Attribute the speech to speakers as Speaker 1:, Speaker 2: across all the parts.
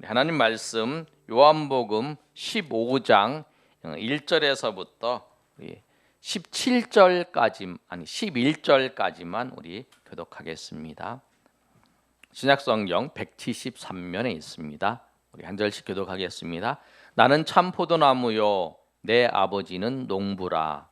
Speaker 1: 하나님 말씀 요한복음 15장 1절에서부터 17절까지 아니 11절까지만 우리 교독하겠습니다. 신약성경 173면에 있습니다. 우리 한 절씩 교독하겠습니다. 나는 참 포도나무요 내 아버지는 농부라.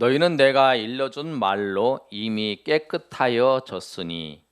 Speaker 1: 너희는 내가 일러준 말로 이미 깨끗하여졌으니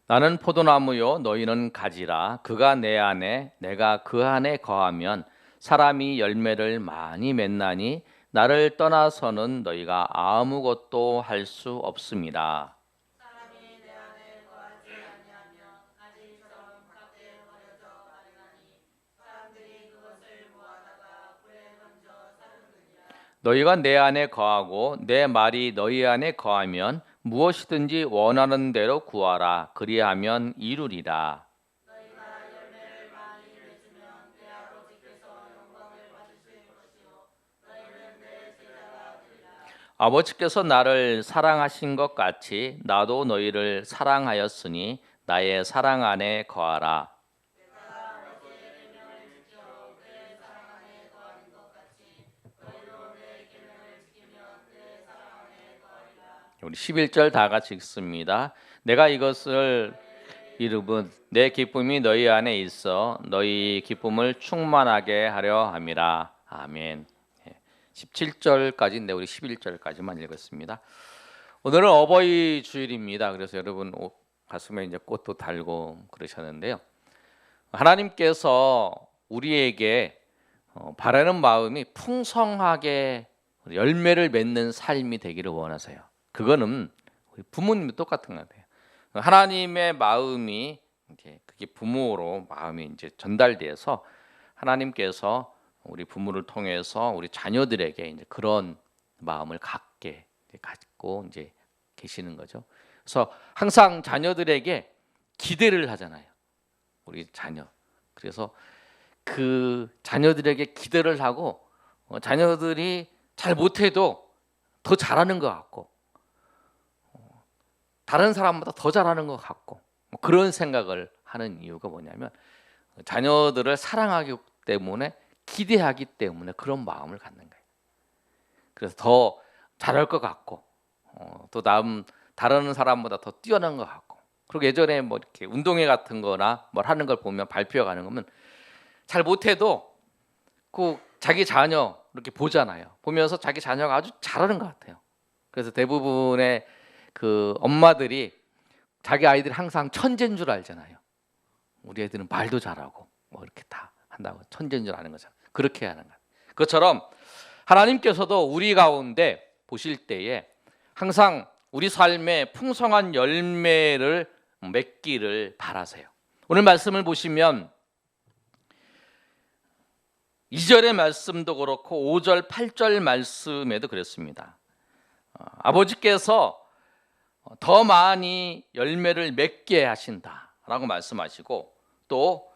Speaker 1: 나는 포도나무요 너희는 가지라. 그가 내 안에 내가 그 안에 거하면 사람이 열매를 많이 맺나니 나를 떠나서는 너희가 아무것도 할 수 없습니다. 너희가 내 안에 거하고 내 말이 너희 안에 거하면 무엇이든지 원하는 대로 구하라. 그리하면 이루리라. 아버지께서 나를 사랑하신 것 같이 나도 너희를 사랑하였으니 나의 사랑 안에 거하라. 우리 11절 다 같이 읽습니다. 내가 이것을 이루면 내 기쁨이 너희 안에 있어 너희 기쁨을 충만하게 하려 함이라. 아멘. 17절까지인데 우리 11절까지만 읽었습니다. 오늘은 어버이 주일입니다. 그래서 여러분 가슴에 이제 꽃도 달고 그러셨는데요. 하나님께서 우리에게 바라는 마음이 풍성하게 열매를 맺는 삶이 되기를 원하세요. 그거는 우리 부모님도 똑같은 것 같아요. 하나님의 마음이 이제 그게 부모로 마음이 이제 전달돼서 하나님께서 우리 부모를 통해서 우리 자녀들에게 이제 그런 마음을 갖고 이제 계시는 거죠. 그래서 항상 자녀들에게 기대를 하잖아요. 우리 자녀. 그래서 그 자녀들에게 기대를 하고 자녀들이 잘 못해도 더 잘하는 것 같고 다른 사람보다 더 잘하는 것 같고 그런 생각을 하는 이유가 뭐냐면 자녀들을 사랑하기 때문에 기대하기 때문에 그런 마음을 갖는 거예요. 그래서 더 잘할 것 같고 또 다른 사람보다 더 뛰어난 것 같고 그리고 예전에 뭐 이렇게 운동회 같은 거나 뭘 하는 걸 보면 발표회 가는 거면 잘 못해도 그 자기 자녀 이렇게 보잖아요. 보면서 자기 자녀가 아주 잘하는 것 같아요. 그래서 대부분의 그 엄마들이 자기 아이들이 항상 천재인 줄 알잖아요. 우리 애들은 말도 잘하고 뭐 이렇게 다 한다고 천재인 줄 아는 거잖아요. 그렇게 하는 거예요. 그것처럼 하나님께서도 우리 가운데 보실 때에 항상 우리 삶에 풍성한 열매를 맺기를 바라세요. 오늘 말씀을 보시면 2절의 말씀도 그렇고 5절, 8절 말씀에도 그랬습니다. 아버지께서 더 많이 열매를 맺게 하신다라고 말씀하시고 또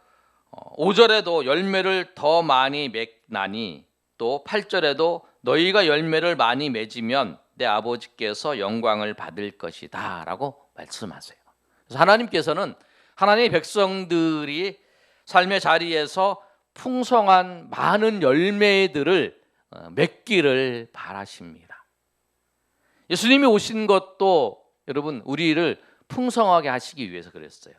Speaker 1: 5절에도 열매를 더 많이 맺나니 또 8절에도 너희가 열매를 많이 맺으면 내 아버지께서 영광을 받을 것이다 라고 말씀하세요. 그래서 하나님께서는 하나님의 백성들이 삶의 자리에서 풍성한 많은 열매들을 맺기를 바라십니다. 예수님이 오신 것도 여러분 우리를 풍성하게 하시기 위해서 그랬어요.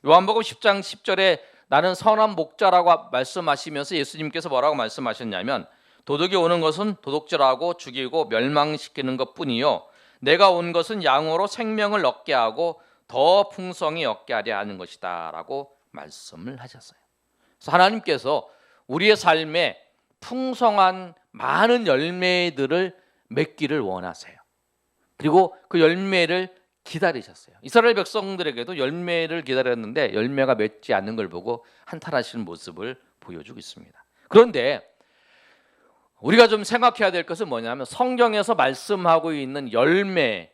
Speaker 1: 요한복음 10장 10절에 나는 선한 목자라고 말씀하시면서 예수님께서 뭐라고 말씀하셨냐면 도둑이 오는 것은 도둑질하고 죽이고 멸망시키는 것뿐이요 내가 온 것은 양으로 생명을 얻게 하고 더 풍성히 얻게 하려 하는 것이다 라고 말씀을 하셨어요. 그래서 하나님께서 우리의 삶에 풍성한 많은 열매들을 맺기를 원하세요. 그리고 그 열매를 기다리셨어요. 이스라엘 백성들에게도 열매를 기다렸는데 열매가 맺지 않는 걸 보고 한탄하시는 모습을 보여주고 있습니다. 그런데 우리가 좀 생각해야 될 것은 뭐냐면 성경에서 말씀하고 있는 열매하고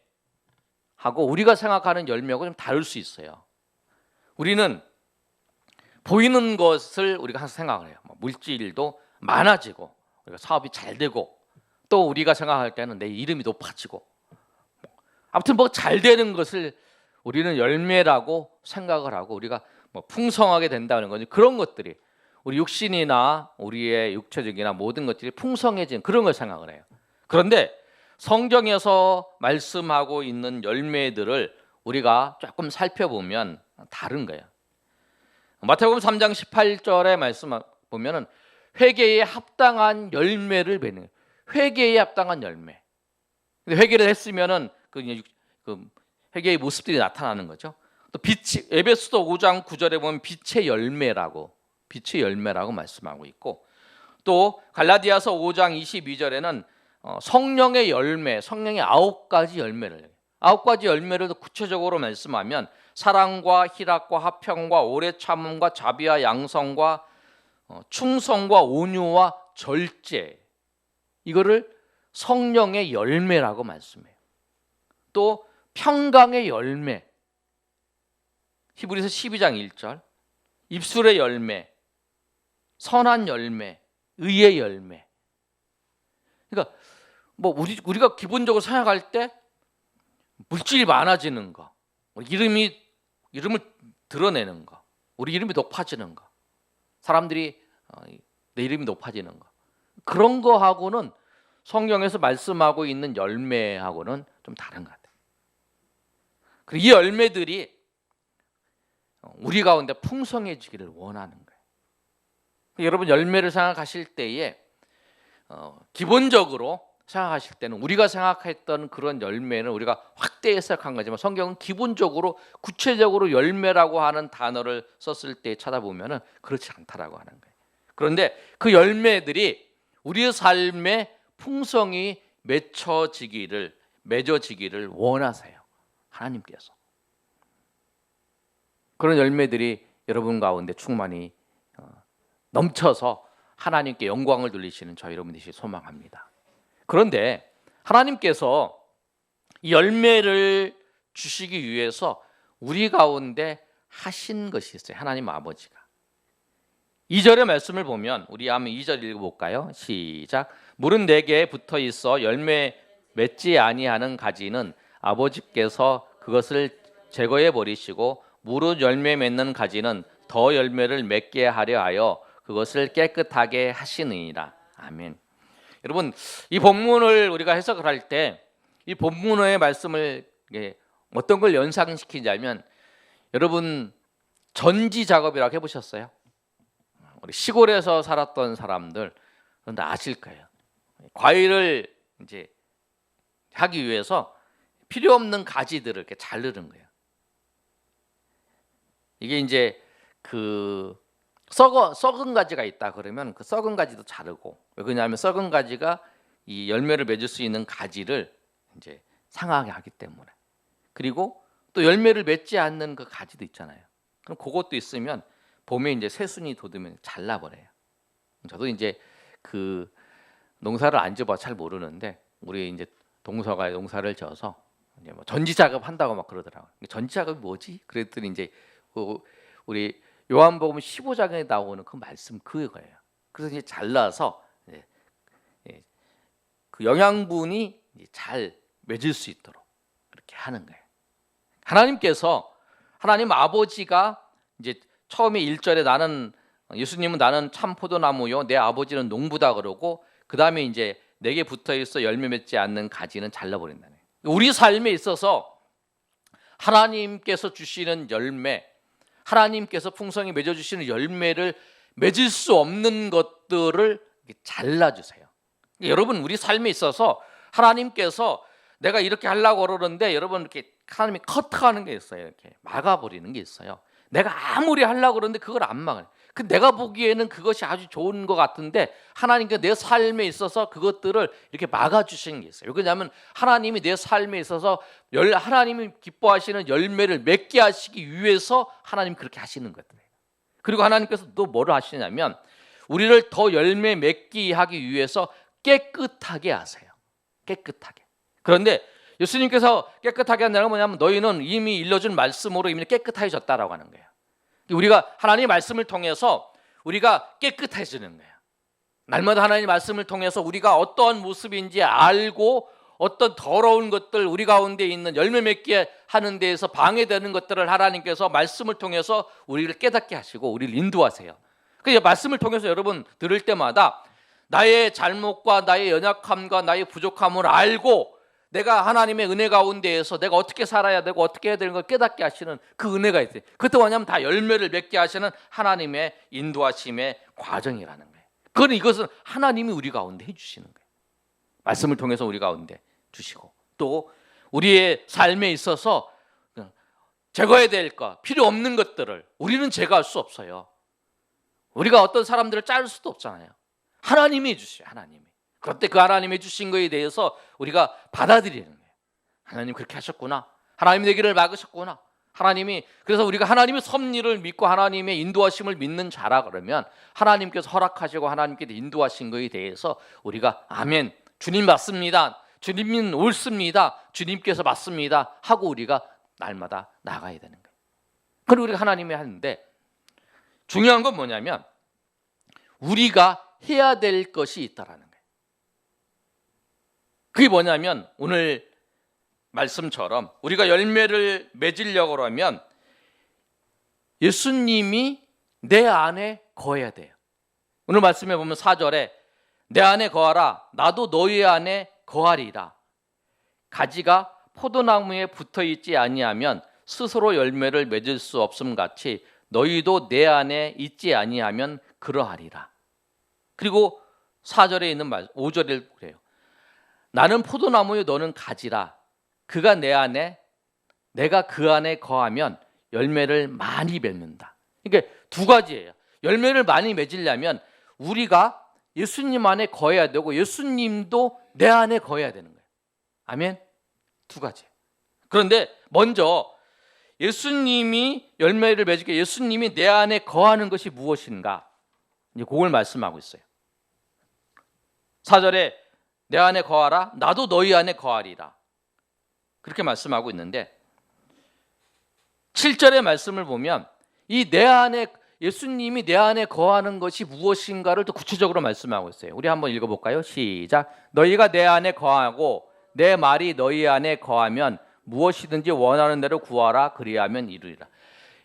Speaker 1: 우리가 생각하는 열매하고 좀 다를 수 있어요. 우리는 보이는 것을 우리가 항상 생각을 해요. 물질도 많아지고 우리가 사업이 잘 되고 또 우리가 생각할 때는 내 이름이 높아지고 아무튼 뭐 잘 되는 것을 우리는 열매라고 생각을 하고 우리가 뭐 풍성하게 된다는 거지. 그런 것들이 우리 육신이나 우리의 육체적이나 모든 것들이 풍성해진 그런 걸 생각을 해요. 그런데 성경에서 말씀하고 있는 열매들을 우리가 조금 살펴보면 다른 거예요. 마태복음 3장 18절의 말씀 보면은 회개에 합당한 열매를 맺는 거예요. 회개에 합당한 열매. 근데 회개를 했으면은 그 회개의 모습들이 나타나는 거죠. 또 빛이 에베소서 5장 9절에 보면 빛의 열매라고 말씀하고 있고 또 갈라디아서 5장 22절에는 성령의 열매, 성령의 9가지 열매를 9가지 열매를 구체적으로 말씀하면 사랑과 희락과 화평과 오래 참음과 자비와 양성과 충성과 온유와 절제 이거를 성령의 열매라고 말씀해요. 또 평강의 열매 히브리서 12장 1절 입술의 열매 선한 열매 의의 열매 그러니까 뭐 우리가 기본적으로 생각할 때 물질이 많아지는 거 이름을 드러내는 거 우리 이름이 높아지는 거 사람들이 내 이름이 높아지는 거 그런 거하고는 성경에서 말씀하고 있는 열매하고는 좀 다른 것 같아요. 그리고 이 열매들이 우리 가운데 풍성해지기를 원하는 거예요. 여러분 열매를 생각하실 때에 기본적으로 생각하실 때는 우리가 생각했던 그런 열매는 우리가 확대 해석한 거지만 성경은 기본적으로 구체적으로 열매라고 하는 단어를 썼을 때 찾아보면은 그렇지 않다라고 하는 거예요. 그런데 그 열매들이 우리의 삶에 풍성이 맺어지기를 원하세요. 하나님께서. 그런 열매들이 여러분 가운데 충만히 넘쳐서 하나님께 영광을 돌리시는 저희 여러분들이 소망합니다. 그런데 하나님께서 이 열매를 주시기 위해서 우리 가운데 하신 것이 있어요. 하나님 아버지가. 2절의 말씀을 보면 우리 한번 2절 읽어볼까요? 시작. 물은 내게 붙어 있어 열매 맺지 아니하는 가지는 아버지께서 그것을 제거해 버리시고 무릇 열매 맺는 가지는 더 열매를 맺게 하려 하여 그것을 깨끗하게 하시느니라. 아멘. 여러분 이 본문을 우리가 해석을 할 때 이 본문의 말씀을 어떤 걸 연상시키자면 여러분 전지 작업이라고 해보셨어요? 우리 시골에서 살았던 사람들 그런데 아실 거예요. 과일을 이제 하기 위해서 필요 없는 가지들을 이렇게 자르는 거예요. 이게 이제 그 썩은 가지가 있다 그러면 그 썩은 가지도 자르고 왜 그러냐면 썩은 가지가 이 열매를 맺을 수 있는 가지를 이제 상하게 하기 때문에 그리고 또 열매를 맺지 않는 그 가지도 있잖아요. 그럼 그것도 있으면 봄에 이제 새순이 돋으면 잘라버려요. 저도 이제 그 농사를 안 지어봐 잘 모르는데 우리 이제 동서가 농사를 지어서 이제 뭐 전지 작업 한다고 막 그러더라고요. 전지 작업이 뭐지? 그랬더니 이제 우리 요한복음 15장에 나오는 그 말씀 그거예요. 그래서 이제 잘라서 그 영양분이 잘 맺을 수 있도록 그렇게 하는 거예요. 하나님 아버지가 이제 처음에 1절에 예수님은 나는 참 포도나무요 내 아버지는 농부다 그러고 그 다음에 이제 내게 붙어있어 열매 맺지 않는 가지는 잘라버린다는 거예요. 우리 삶에 있어서 하나님께서 주시는 열매 하나님께서 풍성히 맺어주시는 열매를 맺을 수 없는 것들을 잘라주세요. 여러분 우리 삶에 있어서 하나님께서 내가 이렇게 하려고 그러는데 여러분 이렇게 하나님이 커트하는 게 있어요. 이렇게 막아버리는 게 있어요. 내가 아무리 하려고 그러는데 그걸 안 막아요. 그 내가 보기에는 그것이 아주 좋은 것 같은데 하나님께 내 삶에 있어서 그것들을 이렇게 막아주시는 게 있어요. 왜냐하면 하나님이 내 삶에 있어서 하나님이 기뻐하시는 열매를 맺게 하시기 위해서 하나님이 그렇게 하시는 것들이에요. 그리고 하나님께서 또 뭐를 하시냐면 우리를 더 열매 맺게 하기 위해서 깨끗하게 하세요. 깨끗하게. 그런데 예수님께서 깨끗하게 한다는 건 뭐냐면 너희는 이미 일러준 말씀으로 이미 깨끗해졌다라고 하는 거예요. 우리가 하나님의 말씀을 통해서 우리가 깨끗해지는 거예요. 날마다 하나님의 말씀을 통해서 우리가 어떠한 모습인지 알고 어떤 더러운 것들 우리 가운데 있는 열매 맺게 하는 데에서 방해되는 것들을 하나님께서 말씀을 통해서 우리를 깨닫게 하시고 우리를 인도하세요. 그래서 말씀을 통해서 여러분 들을 때마다 나의 잘못과 나의 연약함과 나의 부족함을 알고 내가 하나님의 은혜 가운데에서 내가 어떻게 살아야 되고 어떻게 해야 되는 걸 깨닫게 하시는 그 은혜가 있어요. 그것도 뭐냐면 다 열매를 맺게 하시는 하나님의 인도하심의 과정이라는 거예요. 그건 이것은 하나님이 우리 가운데 해주시는 거예요. 말씀을 통해서 우리 가운데 주시고 또 우리의 삶에 있어서 제거해야 될 것, 필요 없는 것들을 우리는 제거할 수 없어요. 우리가 어떤 사람들을 자를 수도 없잖아요. 하나님이 해주셔요. 하나님이. 그때 그 하나님이 주신 것에 대해서 우리가 받아들이는 거예요. 하나님 그렇게 하셨구나. 하나님이 내 길을 막으셨구나. 하나님이 그래서 우리가 하나님의 섭리를 믿고 하나님의 인도하심을 믿는 자라 그러면 하나님께서 허락하시고 하나님께서 인도하신 것에 대해서 우리가 아멘, 주님 맞습니다. 주님은 옳습니다. 주님께서 맞습니다. 하고 우리가 날마다 나가야 되는 거예요. 그리고 우리가 하나님이 하는데 중요한 건 뭐냐면 우리가 해야 될 것이 있다라는 거예요. 그게 뭐냐면 오늘 말씀처럼 우리가 열매를 맺으려고 하면 예수님이 내 안에 거해야 돼요. 오늘 말씀에 보면 4절에 내 안에 거하라 나도 너희 안에 거하리라. 가지가 포도나무에 붙어있지 아니하면 스스로 열매를 맺을 수 없음 같이 너희도 내 안에 있지 아니하면 그러하리라. 그리고 4절에 있는 말 5절에 그래요. 나는 포도나무요 너는 가지라. 그가 내 안에 내가 그 안에 거하면 열매를 많이 맺는다. 그러니까 두 가지예요. 열매를 많이 맺으려면 우리가 예수님 안에 거해야 되고 예수님도 내 안에 거해야 되는 거예요. 아멘. 두 가지. 그런데 먼저 예수님이 열매를 맺게 예수님이 내 안에 거하는 것이 무엇인가? 이제 그걸 말씀하고 있어요. 4절에 내 안에 거하라 나도 너희 안에 거하리라. 그렇게 말씀하고 있는데 7절의 말씀을 보면 이 내 안에 예수님이 내 안에 거하는 것이 무엇인가를 또 구체적으로 말씀하고 있어요. 우리 한번 읽어볼까요? 시작. 너희가 내 안에 거하고 내 말이 너희 안에 거하면 무엇이든지 원하는 대로 구하라 그리하면 이루리라.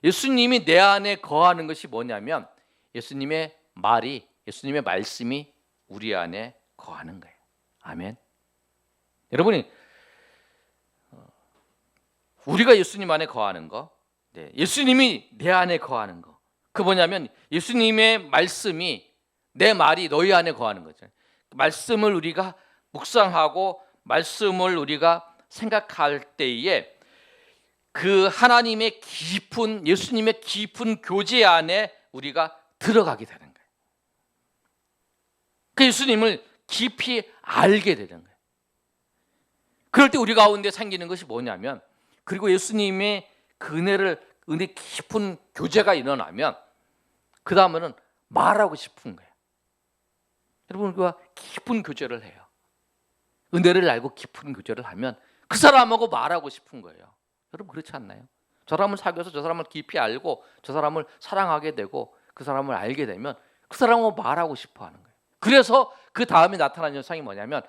Speaker 1: 예수님이 내 안에 거하는 것이 뭐냐면 예수님의 말이 예수님의 말씀이 우리 안에 거하는 거예요. 아멘. 여러분이 우리가 예수님 안에 거하는 거, 예수님이 내 안에 거하는 거, 그 뭐냐면 예수님의 말씀이 내 말이 너희 안에 거하는 거죠. 말씀을 우리가 묵상하고 말씀을 우리가 생각할 때에 그 하나님의 깊은 예수님의 깊은 교제 안에 우리가 들어가게 되는 거예요. 그 예수님을 깊이 알게 되는 거예요. 그럴 때 우리 가운데 생기는 것이 뭐냐면 그리고 예수님의 그 은혜 깊은 교제가 일어나면 그 다음에는 말하고 싶은 거예요. 여러분 그와 깊은 교제를 해요. 은혜를 알고 깊은 교제를 하면 그 사람하고 말하고 싶은 거예요. 여러분 그렇지 않나요? 저 사람을 사귀어서 저 사람을 깊이 알고 저 사람을 사랑하게 되고 그 사람을 알게 되면 그 사람하고 말하고 싶어 하는 거예요. 그래서 그 다음에 나타나는 현상이 뭐냐면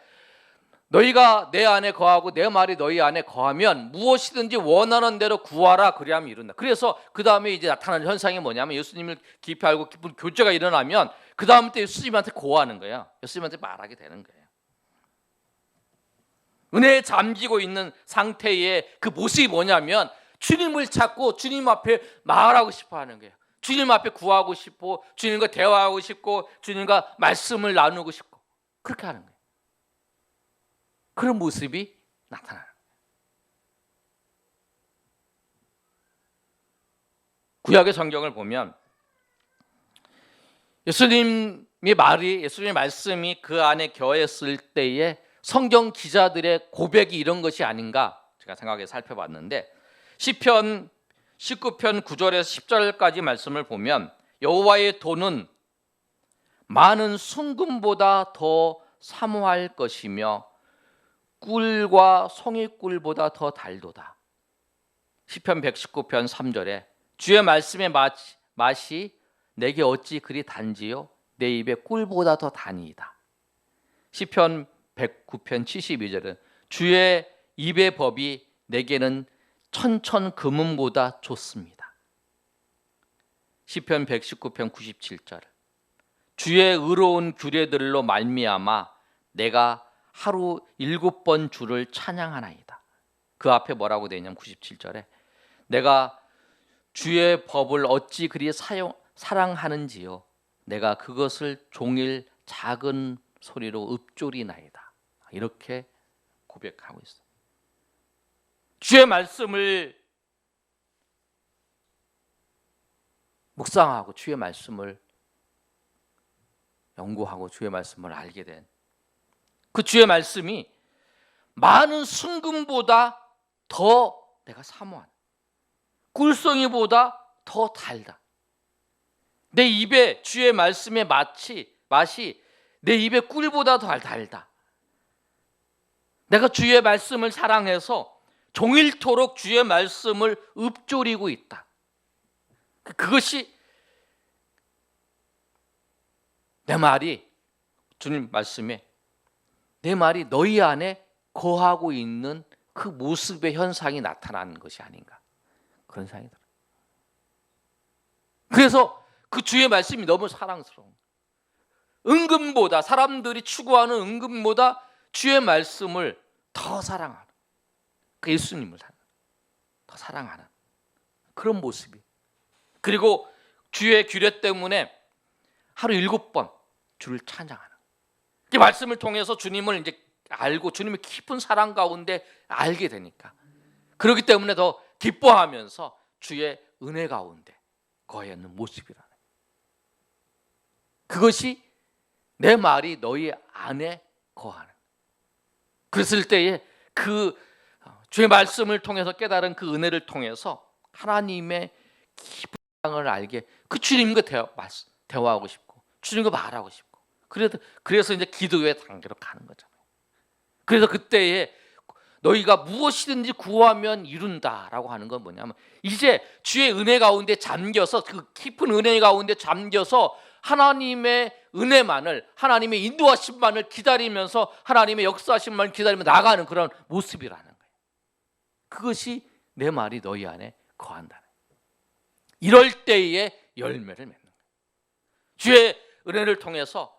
Speaker 1: 너희가 내 안에 거하고 내 말이 너희 안에 거하면 무엇이든지 원하는 대로 구하라 그리하면 이룬다. 그래서 그 다음에 이제 나타나는 현상이 뭐냐면 예수님을 깊이 알고 깊은 교제가 일어나면 그 다음 때 예수님한테 고하는 거예요. 예수님한테 말하게 되는 거예요. 은혜에 잠기고 있는 상태의 그 모습이 뭐냐면 주님을 찾고 주님 앞에 말하고 싶어 하는 거예요. 주님 앞에 구하고 싶고 주님과 대화하고 싶고 주님과 말씀을 나누고 싶고 그렇게 하는 거예요. 그런 모습이 나타나요. 구약의 성경을 보면 예수님의 말이 예수님의 말씀이 그 안에 거했을 때에 성경 기자들의 고백이 이런 것이 아닌가 제가 생각해 살펴봤는데 시편 19편 9절에서 10절까지 말씀을 보면 여호와의 도는 많은 순금보다 더 사모할 것이며 꿀과 송이꿀보다 더 달도다. 시편 119편 3절에 주의 말씀의 맛이 내게 어찌 그리 단지요 내 입에 꿀보다 더 다니이다. 시편 109편 72절은 주의 입의 법이 내게는 천천 금음보다 좋습니다. 시편 119편 97절 주의 의로운 규례들로 말미암아 내가 하루 7번 주를 찬양하나이다. 그 앞에 뭐라고 되어 있냐면 97절에 내가 주의 법을 어찌 그리 사랑하는지요 내가 그것을 종일 작은 소리로 읊조리나이다. 이렇게 고백하고 있어요. 주의 말씀을 묵상하고 주의 말씀을 연구하고 주의 말씀을 알게 된 그 주의 말씀이 많은 순금보다 더 내가 사모한 꿀송이보다 더 달다. 내 입에 주의 말씀의 맛이 내 입에 꿀보다 더 달다. 내가 주의 말씀을 사랑해서 종일토록 주의 말씀을 읊조리고 있다. 그것이 내 말이 주님 말씀에 내 말이 너희 안에 거하고 있는 그 모습의 현상이 나타나는 것이 아닌가 그런 생각이 들어요. 그래서 그 주의 말씀이 너무 사랑스러운 은금보다 사람들이 추구하는 은금보다 주의 말씀을 더 사랑하는 그 예수님을 더 사랑하는 그런 모습이 그리고 주의 규례 때문에 하루 7번 주를 찬양하는 그 말씀을 통해서 주님을 이제 알고 주님의 깊은 사랑 가운데 알게 되니까 그렇기 때문에 더 기뻐하면서 주의 은혜 가운데 거해 있는 모습이라는 그것이 내 말이 너희 안에 거하는 그랬을 때에 그 주의 말씀을 통해서 깨달은 그 은혜를 통해서 하나님의 깊은 사랑을 알게 그 주님과 대화하고 싶고 주님과 말하고 싶고 그래서 이제 기도의 단계로 가는 거잖아요. 그래서 그때에 너희가 무엇이든지 구하면 이룬다라고 하는 건 뭐냐면 이제 주의 은혜 가운데 잠겨서 그 깊은 은혜 가운데 잠겨서 하나님의 은혜만을 하나님의 인도하심만을 기다리면서 하나님의 역사하심만을 기다리며 나가는 그런 모습이라는 거예요. 그것이 내 말이 너희 안에 거한다는 거예요. 이럴 때에 열매를 맺는 거예요. 주의 은혜를 통해서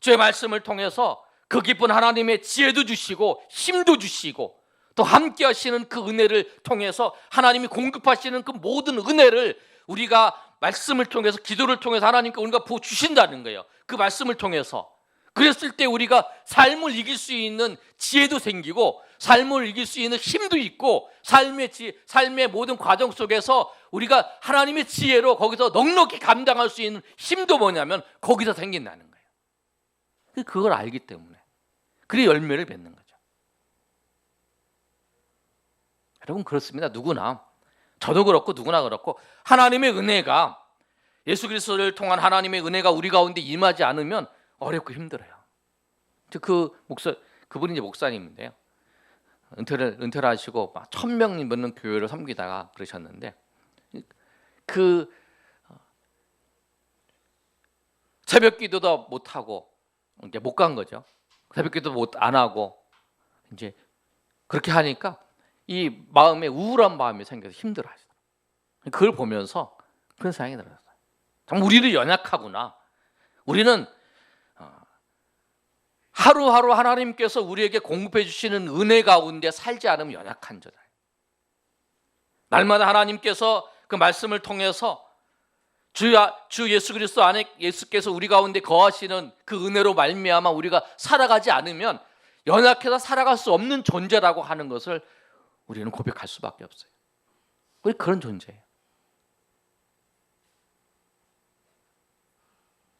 Speaker 1: 주의 말씀을 통해서 그 깊은 하나님의 지혜도 주시고 힘도 주시고 또 함께 하시는 그 은혜를 통해서 하나님이 공급하시는 그 모든 은혜를 우리가 말씀을 통해서 기도를 통해서 하나님께 우리가 부어주신다는 거예요. 그 말씀을 통해서 그랬을 때 우리가 삶을 이길 수 있는 지혜도 생기고 삶을 이길 수 있는 힘도 있고 삶의 모든 과정 속에서 우리가 하나님의 지혜로 거기서 넉넉히 감당할 수 있는 힘도 뭐냐면 거기서 생긴다는 거예요. 그걸 알기 때문에 그래 열매를 맺는 거죠. 여러분 그렇습니다. 누구나 저도 그렇고 누구나 그렇고 하나님의 은혜가 예수 그리스도를 통한 하나님의 은혜가 우리 가운데 임하지 않으면 어렵고 힘들어요. 그분이 이제 목사님인데요. 은퇴를 하시고 1,000명 넘는 교회를 섬기다가 그러셨는데 새벽 기도도 못 하고 이제 못 간 거죠. 새벽 기도 안 하고 이제 그렇게 하니까 이 마음에 우울한 마음이 생겨서 힘들어하시더라고요. 그걸 보면서 그런 생각이 들었어요. 참 우리도 연약하구나. 우리는 하루하루 하나님께서 우리에게 공급해 주시는 은혜 가운데 살지 않으면 연약한 자다. 날마다 하나님께서 그 말씀을 통해서 주 예수 그리스도 안에 예수께서 우리 가운데 거하시는 그 은혜로 말미암아 우리가 살아가지 않으면 연약해서 살아갈 수 없는 존재라고 하는 것을 우리는 고백할 수밖에 없어요. 우리 그런 존재예요.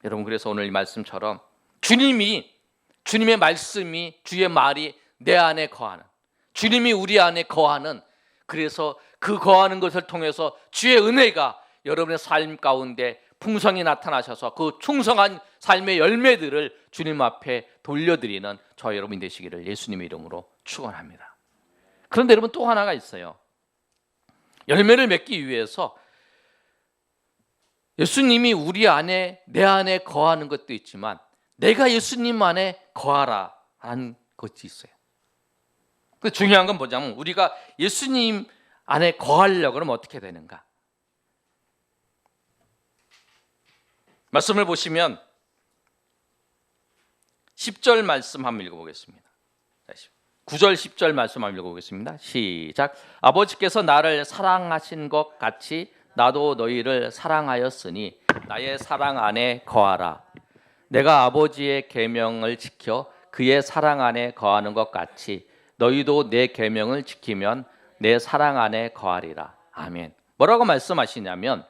Speaker 1: 여러분 그래서 오늘 이 말씀처럼 주님의 말씀이 주의 말이 내 안에 거하는 주님이 우리 안에 거하는 그래서 그 거하는 것을 통해서 주의 은혜가 여러분의 삶 가운데 풍성히 나타나셔서 그 충성한 삶의 열매들을 주님 앞에 돌려드리는 저와 여러분이 되시기를 예수님의 이름으로 축원합니다. 그런데 여러분 또 하나가 있어요. 열매를 맺기 위해서 예수님이 우리 안에 내 안에 거하는 것도 있지만 내가 예수님 안에 거하라 하는 것이 있어요. 그 중요한 건 뭐냐면 우리가 예수님 안에 거하려고 하면 어떻게 되는가? 말씀을 보시면 10절 말씀 한번 읽어보겠습니다. 9절 10절 말씀 한번 읽어보겠습니다. 시작. 아버지께서 나를 사랑하신 것 같이 나도 너희를 사랑하였으니 나의 사랑 안에 거하라. 내가 아버지의 계명을 지켜 그의 사랑 안에 거하는 것 같이 너희도 내 계명을 지키면 내 사랑 안에 거하리라. 아멘. 뭐라고 말씀하시냐면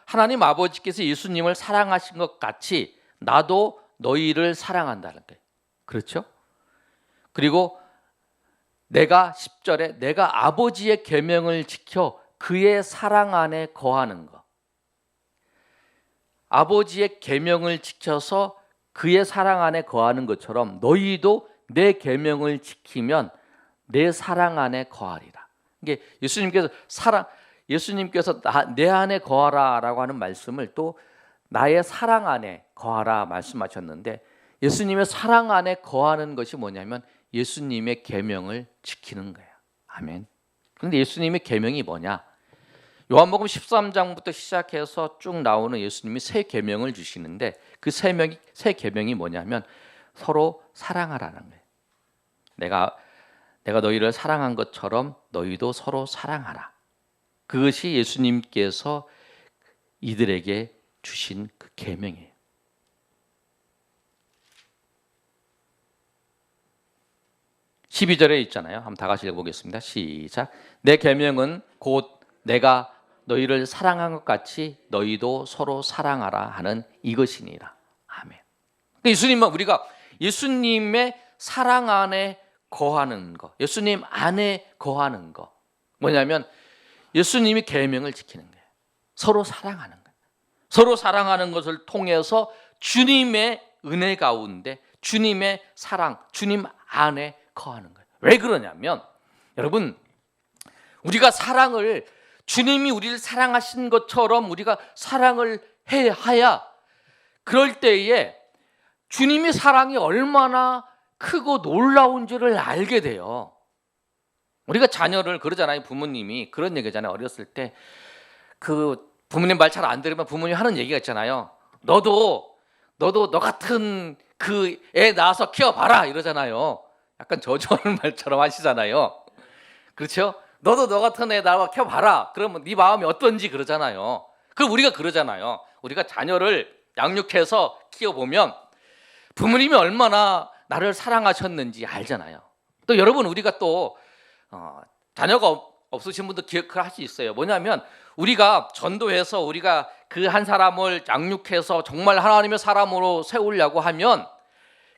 Speaker 1: 하나님 아버지께서 예수님을 사랑하신 것 같이 나도 너희를 사랑한다는 거예요. 그렇죠? 그리고 내가 10절에 내가 아버지의 계명을 지켜 그의 사랑 안에 거하는 것. 아버지의 계명을 지켜서 그의 사랑 안에 거하는 것처럼 너희도 내 계명을 지키면 내 사랑 안에 거하리라. 이게 예수님께서 내 안에 거하라라고 하는 말씀을 또 나의 사랑 안에 거하라 말씀하셨는데 예수님의 사랑 안에 거하는 것이 뭐냐면 예수님의 계명을 지키는 거예요. 아멘. 그런데 예수님의 계명이 뭐냐? 요한복음 13장부터 시작해서 쭉 나오는 예수님이 새 계명을 주시는데 그 새 계명이 뭐냐면 서로 사랑하라는 거예요. 내가 너희를 사랑한 것처럼 너희도 서로 사랑하라. 그것이 예수님께서 이들에게 주신 그 계명이에요. 12절에 있잖아요. 한번 다 같이 읽어보겠습니다. 시작. 내 계명은 곧 내가 너희를 사랑한 것 같이 너희도 서로 사랑하라 하는 이것이니라. 아멘. 예수님은 우리가 예수님의 사랑 안에 거하는 것, 예수님 안에 거하는 것 뭐냐면 예수님이 계명을 지키는 거예요. 서로 사랑하는 거예요. 서로 사랑하는 것을 통해서 주님의 은혜 가운데 주님의 사랑, 주님 안에 거하는 거예요. 왜 그러냐면 여러분 우리가 사랑을 주님이 우리를 사랑하신 것처럼 우리가 사랑을 해야 그럴 때에 주님의 사랑이 얼마나 크고 놀라운 줄을 알게 돼요. 우리가 자녀를 그러잖아요. 부모님이 그런 얘기잖아요. 어렸을 때 그 부모님 말 잘 안 들으면 부모님 하는 얘기가 있잖아요. 너도 너 같은 그 애 낳아서 키워봐라 이러잖아요. 약간 저주하는 말처럼 하시잖아요. 그렇죠? 너도 너 같은 애 낳아 키워봐라. 그러면 네 마음이 어떤지 그러잖아요. 그럼 우리가 그러잖아요. 우리가 자녀를 양육해서 키워보면 부모님이 얼마나 나를 사랑하셨는지 알잖아요. 또 여러분 우리가 또 자녀가 없으신 분도 기억을 할 수 있어요. 뭐냐면 우리가 전도해서 우리가 그 한 사람을 양육해서 정말 하나님의 사람으로 세우려고 하면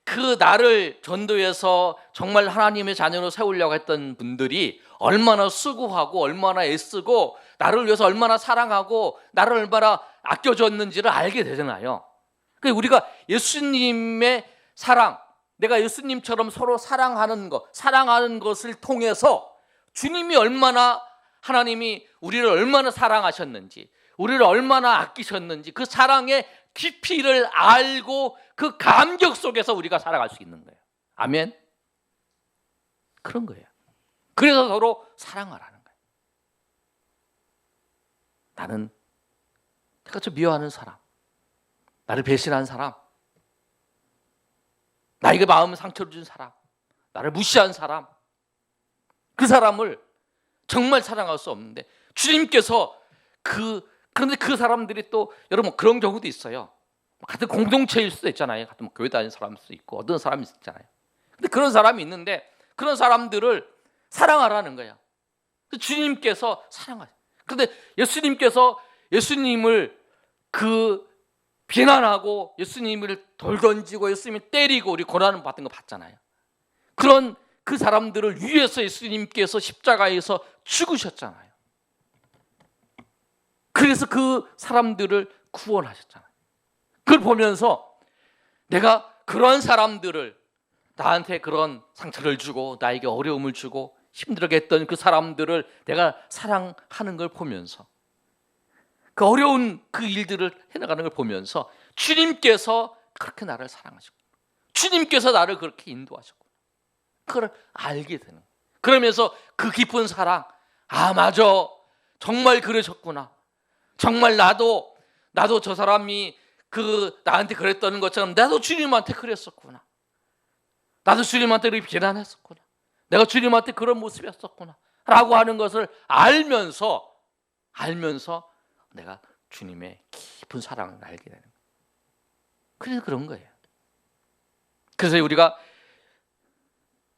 Speaker 1: 그 나를 전도해서 정말 하나님의 자녀로 세우려고 했던 분들이 얼마나 수고하고 얼마나 애쓰고 나를 위해서 얼마나 사랑하고 나를 얼마나 아껴줬는지를 알게 되잖아요. 그러니까 우리가 예수님의 사랑, 내가 예수님처럼 서로 사랑하는 것을 통해서 주님이 하나님이 우리를 얼마나 사랑하셨는지, 우리를 얼마나 아끼셨는지 그 사랑의 깊이를 알고 그 감격 속에서 우리가 살아갈 수 있는 거예요. 아멘. 그런 거예요. 그래서 서로 사랑하라는 거예요. 나는 내가 좀 미워하는 사람, 나를 배신한 사람, 나에게 마음 상처를 준 사람, 나를 무시한 사람, 그 사람을 정말 사랑할 수 없는데 주님께서 그런데 그 사람들이 또 여러분 그런 경우도 있어요. 같은 공동체일 수도 있잖아요. 같은 교회 다니는 사람일 수도 있고 어떤 사람이 있잖아요. 근데 그런 사람이 있는데 그런 사람들을 사랑하라는 거야. 주님께서 사랑하세요. 그런데 예수님께서 예수님을 비난하고 예수님을 돌 던지고 예수님을 때리고 우리 고난을 받은 거 봤잖아요. 그런 그 사람들을 위해서 예수님께서 십자가에서 죽으셨잖아요. 그래서 그 사람들을 구원하셨잖아요. 그걸 보면서 내가 그런 사람들을, 나한테 그런 상처를 주고 나에게 어려움을 주고 힘들게 했던 그 사람들을 내가 사랑하는 걸 보면서, 그 어려운 그 일들을 해나가는 걸 보면서 주님께서 그렇게 나를 사랑하셨고 주님께서 나를 그렇게 인도하셨고 그걸 알게 되는 거예요. 그러면서 그 깊은 사랑, 아 맞아, 정말 그러셨구나, 정말 나도 저 사람이 그 나한테 그랬던 것처럼 나도 주님한테 그랬었구나, 나도 주님한테 그렇게 비난했었구나, 내가 주님한테 그런 모습이었었구나 라고 하는 것을 알면서 내가 주님의 깊은 사랑을 알게 되는 거예요. 그래서 그런 거예요. 그래서 우리가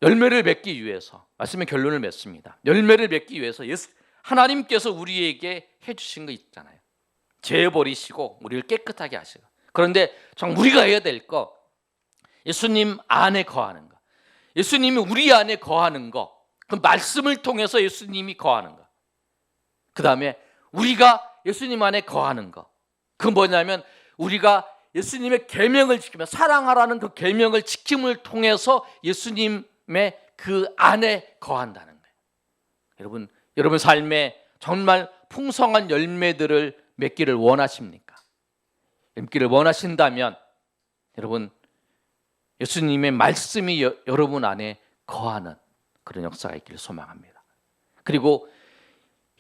Speaker 1: 열매를 맺기 위해서, 말씀의 결론을 맺습니다. 열매를 맺기 위해서 하나님께서 우리에게 해주신 거 있잖아요. 죄 버리시고 우리를 깨끗하게 하시고. 그런데 정말 우리가 해야 될 거, 예수님 안에 거하는 거, 예수님이 우리 안에 거하는 거, 그 말씀을 통해서 예수님이 거하는 거, 그 다음에 우리가 예수님 안에 거하는 거, 그건 뭐냐면 우리가 예수님의 계명을 지키며 사랑하라는 그 계명을 지킴을 통해서 예수님의 그 안에 거한다는 거예요. 여러분 삶에 정말 풍성한 열매들을 맺기를 원하십니까? 맺기를 원하신다면 여러분 예수님의 말씀이 여러분 안에 거하는 그런 역사가 있기를 소망합니다. 그리고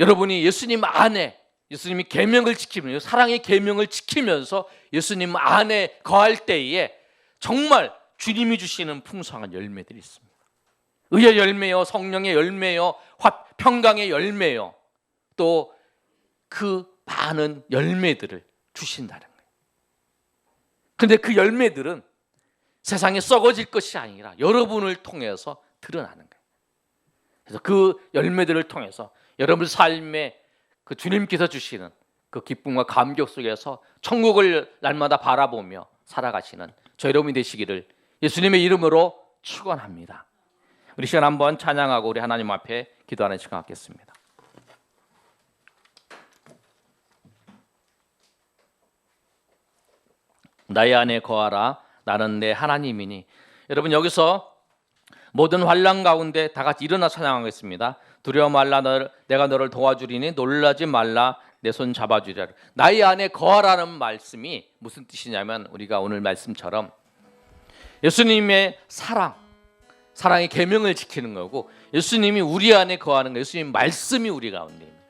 Speaker 1: 여러분이 예수님 안에, 예수님이 계명을 지키며 사랑의 계명을 지키면서 예수님 안에 거할 때에 정말 주님이 주시는 풍성한 열매들이 있습니다. 의의 열매요, 성령의 열매요, 평강의 열매요, 또 그 많은 열매들을 주신다는 거예요. 그런데 그 열매들은 세상에 썩어질 것이 아니라 여러분을 통해서 드러나는 거예요. 그래서 그 열매들을 통해서 여러분 삶에 그 주님께서 주시는 그 기쁨과 감격 속에서 천국을 날마다 바라보며 살아가시는 저 여러분이 되시기를 예수님의 이름으로 축원합니다. 우리 시간 한번 찬양하고 우리 하나님 앞에 기도하는 시간 갖겠습니다. 나의 안에 거하라, 나는 내 하나님이니. 여러분 여기서 모든 환난 가운데 다 같이 일어나 찬양하겠습니다. 두려워 말라, 내가 너를 도와주리니 놀라지 말라, 내 손 잡아주리라. 나의 안에 거하라는 말씀이 무슨 뜻이냐면 우리가 오늘 말씀처럼 예수님의 사랑의 계명을 지키는 거고, 예수님이 우리 안에 거하는 거, 예수님 말씀이 우리 가운데 있는 거예요.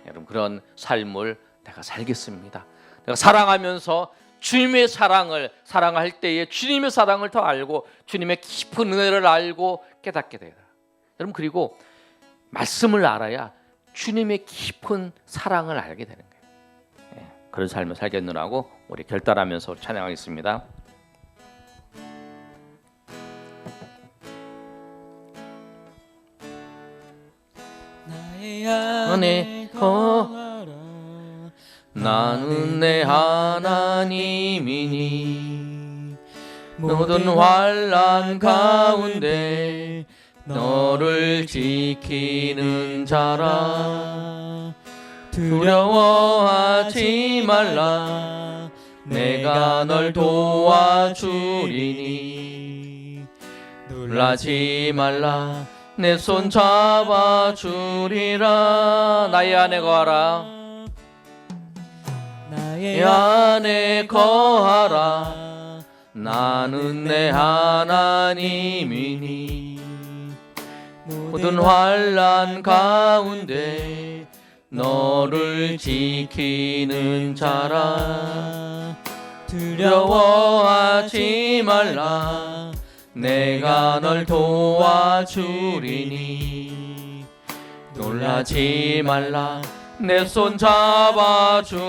Speaker 1: 여러분 그런 삶을 내가 살겠습니다. 내가 사랑하면서 주님의 사랑을 사랑할 때에 주님의 사랑을 더 알고 주님의 깊은 은혜를 알고 깨닫게 되다. 여러분 그리고 말씀을 알아야 주님의 깊은 사랑을 알게 되는 거예요. 그런 삶을 살겠느라고 우리 결단하면서 찬양하겠습니다.
Speaker 2: 나의 안에 거하라,
Speaker 1: 나는 내 하나님이니 모든 환난 가운데 너를 지키는 자라. 두려워하지 말라, 내가 널 도와주리니. 놀라지 말라, 내 손 잡아주리라. 나의 안에 거하라,
Speaker 2: 나의
Speaker 1: 안에 거하라, 나는 내 하나님이니 모든 환난 가운데 너를 지키는 자라. 두려워하지 말라, 내가 널 도와주리니. 놀라지 말라, 내 손 잡아주리라.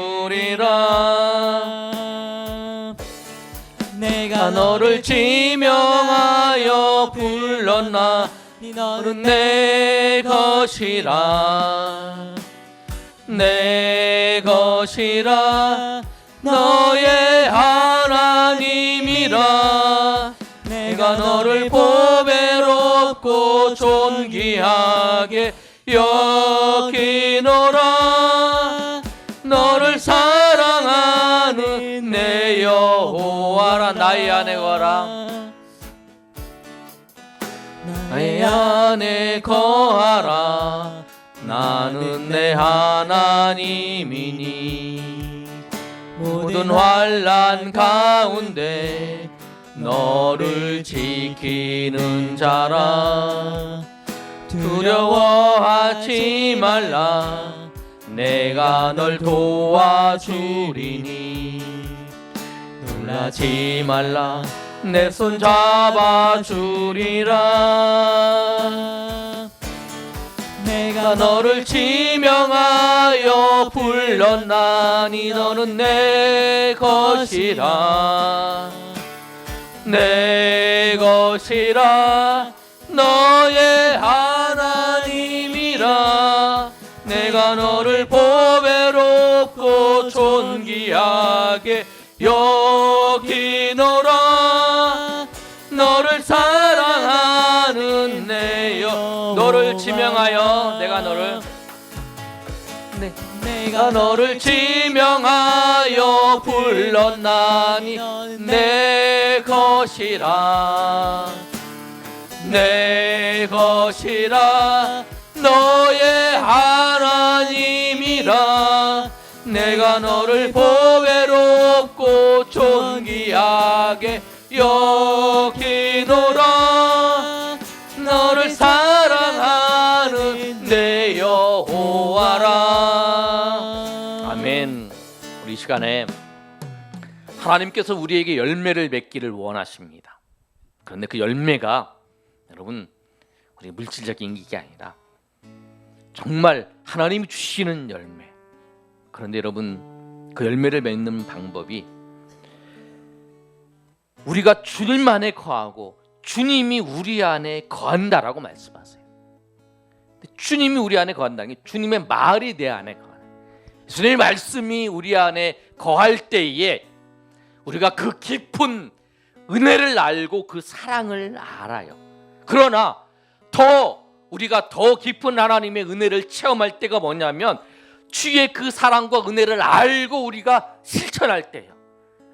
Speaker 1: 내가 너를 지명하여 불렀나, 너는 내 것이라, 내 것이라, 너의 하나님이라. 내가 너를 보배롭고 존귀하게 여기노라. 여호와라. 나의 안에 거하라. 나의 안에 거하라. 나는 내 하나님이니 모든 환난 가운데 너를 지키는 자라. 두려워하지 말라. 내가 널 도와주리니 놀라지 말라. 내 손 잡아주리라. 내가 너를 지명하여 불렀나니 너는 내 것이라. 내 것이라. 너의 하나님이라. 내가 너를 보배롭고 존귀하게 여기노라. 너를 사랑하는 내 여. 너를 지명하여 내가 너를 지명하여 불렀나니 내 것이라. 내 것이라. 너의 하나님이라. 내가 너를 보배롭고 존귀하게 여기노라. 너를 사랑하는 내 여호와라. 아멘. 우리 이 시간에 하나님께서 우리에게 열매를 맺기를 원하십니다. 그런데 그 열매가 여러분 우리 물질적인 게 아니라 정말 하나님이 주시는 열매. 그런데 여러분 그 열매를 맺는 방법이 우리가 주님 안에 거하고 주님이 우리 안에 거한다라고 말씀하세요. 주님이 우리 안에 거한다는 게 주님의 말이 내 안에 거하는, 예수님의 말씀이 우리 안에 거할 때에 우리가 그 깊은 은혜를 알고 그 사랑을 알아요. 그러나 우리가 더 깊은 하나님의 은혜를 체험할 때가 뭐냐면 주의 그 사랑과 은혜를 알고 우리가 실천할 때예요.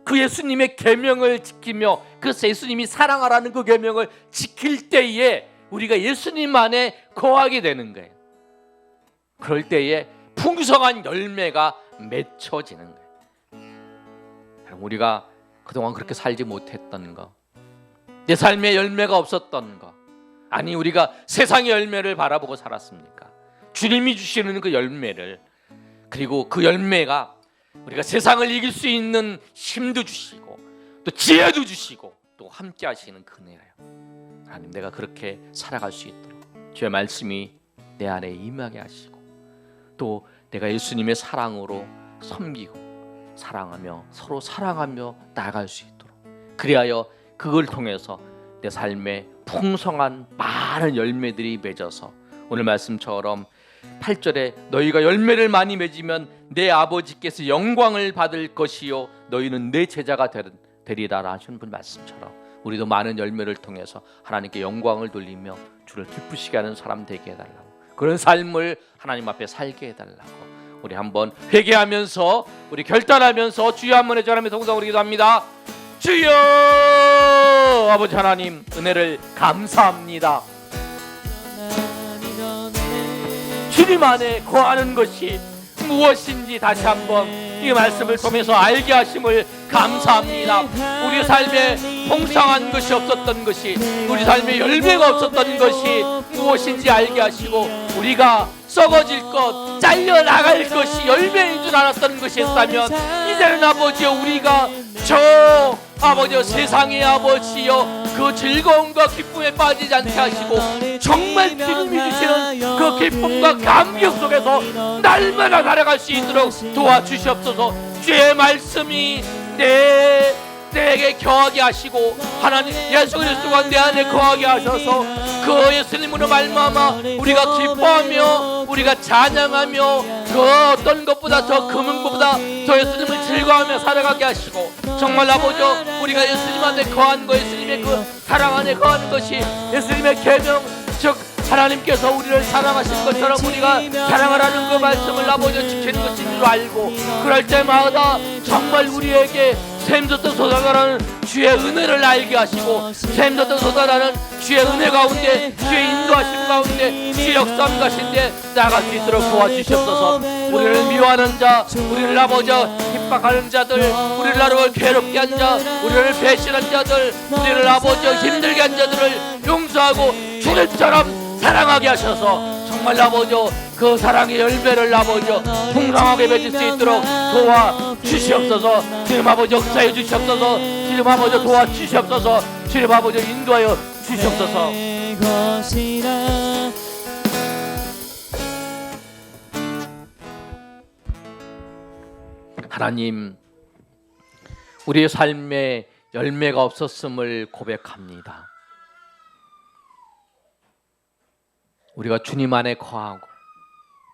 Speaker 1: 그 예수님의 계명을 지키며 그 예수님이 사랑하라는 그 계명을 지킬 때에 우리가 예수님 안에 거하게 되는 거예요. 그럴 때에 풍성한 열매가 맺혀지는 거예요. 우리가 그동안 그렇게 살지 못했던 거, 내 삶에 열매가 없었던 거, 아니 우리가 세상의 열매를 바라보고 살았습니까? 주님이 주시는 그 열매를, 그리고 그 열매가 우리가 세상을 이길 수 있는 힘도 주시고 또 지혜도 주시고 또 함께 하시는 은혜예요. 하나님, 내가 그렇게 살아갈 수 있도록 주의 말씀이 내 안에 임하게 하시고 또 내가 예수님의 사랑으로 섬기고 사랑하며 서로 사랑하며 나아갈 수 있도록, 그리하여 그걸 통해서 내 삶에 풍성한 많은 열매들이 맺어서 오늘 말씀처럼 8절에 너희가 열매를 많이 맺으면 내 아버지께서 영광을 받을 것이요 너희는 내 제자가 되리라 하시는 분 말씀처럼 우리도 많은 열매를 통해서 하나님께 영광을 돌리며 주를 기쁘시게 하는 사람 되게 해달라고, 그런 삶을 하나님 앞에 살게 해달라고 우리 한번 회개하면서 우리 결단하면서 주여 한번 회전하며 동성으로 기도합니다. 주여 아버지 하나님, 은혜를 감사합니다. 주님 안에 거하는 것이 무엇인지 다시 한번 이 말씀을 통해서 알게 하심을 감사합니다. 우리 삶에 풍성한 것이 없었던 것이, 우리 삶에 열매가 없었던 것이 무엇인지 알게 하시고 우리가 썩어질 것, 잘려나갈 것이 열매인 줄 알았던 것이 있다면 이제는 아버지여 우리가 저 아버지여 세상의 아버지여 그 즐거움과 기쁨에 빠지지 않게 하시고 정말 주님이 주시는 그 기쁨과 감격 속에서 날마다 살아갈 수 있도록 도와주시옵소서. 주의 말씀이 내게 거하게 하시고 하나님 예수 그리스도가 내 안에 거하게 하셔서 그 예수님으로 말미암아 우리가 기뻐하며 우리가 찬양하며 그 어떤 것보다 더 금은 것보다 더 예수님을 즐거워하며 살아가게 하시고, 정말 아버지여 우리가 예수님 안에 거하는 것, 예수님의 그 사랑 안에 거하는 것이 예수님의 계명, 즉 하나님께서 우리를 사랑하신 것처럼 우리가 사랑하라는 그 말씀을 아버지여 지키는 것인 줄 알고, 그럴 때마다 정말 우리에게 샘솟던 솟아나는 주의 은혜를 알게 하시고 샘솟던 솟아나는 주의 은혜 가운데 주의 인도하심 가운데 주의 역사함 가신데 나갈 수 있도록 도와주시옵소서. 우리를 미워하는 자, 우리를 아버지 핍박하는 자들, 우리를 나를 괴롭게 한 자, 우리를 배신한 자들, 우리를 아버지 힘들게 한 자들을 용서하고 주님처럼 사랑하게 하셔서 정말 아버지 그 사랑의 열매를 아버지 풍성하게 맺을 수 있도록 도와주시옵소서. 주님 아버지 역사해 주시옵소서. 주님 아버지 도와주시옵소서. 주님 아버지 인도하여 주시옵소서. 하나님, 우리의 삶에 열매가 없었음을 고백합니다. 우리가 주님 안에 거하고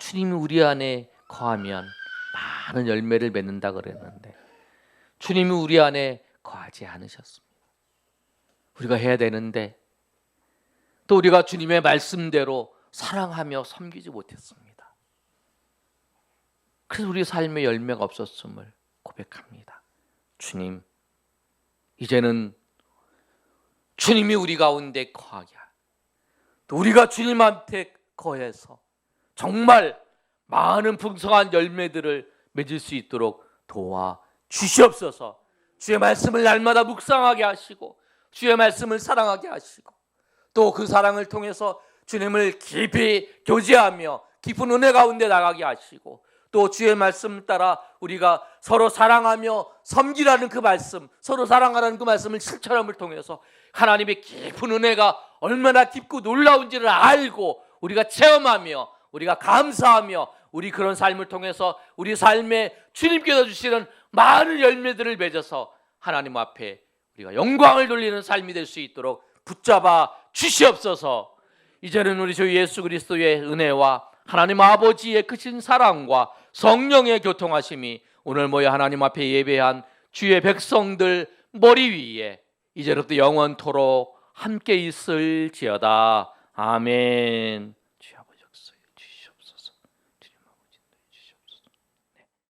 Speaker 1: 주님이 우리 안에 거하면 많은 열매를 맺는다 그랬는데 주님이 우리 안에 거하지 않으셨습니다. 우리가 해야 되는데 또 우리가 주님의 말씀대로 사랑하며 섬기지 못했습니다. 그래서 우리 삶에 열매가 없었음을 고백합니다. 주님, 이제는 주님이 우리 가운데 거하게 하고 또 우리가 주님한테 거해서 정말 많은 풍성한 열매들을 맺을 수 있도록 도와주시옵소서. 주의 말씀을 날마다 묵상하게 하시고 주의 말씀을 사랑하게 하시고 또 그 사랑을 통해서 주님을 깊이 교제하며 깊은 은혜 가운데 나가게 하시고 또 주의 말씀 따라 우리가 서로 사랑하며 섬기라는 그 말씀, 서로 사랑하라는 그 말씀을 실천함을 통해서 하나님의 깊은 은혜가 얼마나 깊고 놀라운지를 알고 우리가 체험하며 우리가 감사하며 우리 그런 삶을 통해서 우리 삶에 주님께서 주시는 많은 열매들을 맺어서 하나님 앞에 우리가 영광을 돌리는 삶이 될 수 있도록 붙잡아 주시옵소서. 이제는 우리 주 예수 그리스도의 은혜와 하나님 아버지의 크신 사랑과 성령의 교통하심이 오늘 모여 하나님 앞에 예배한 주의 백성들 머리 위에 이제로부터 영원토록 함께 있을지어다. 아멘.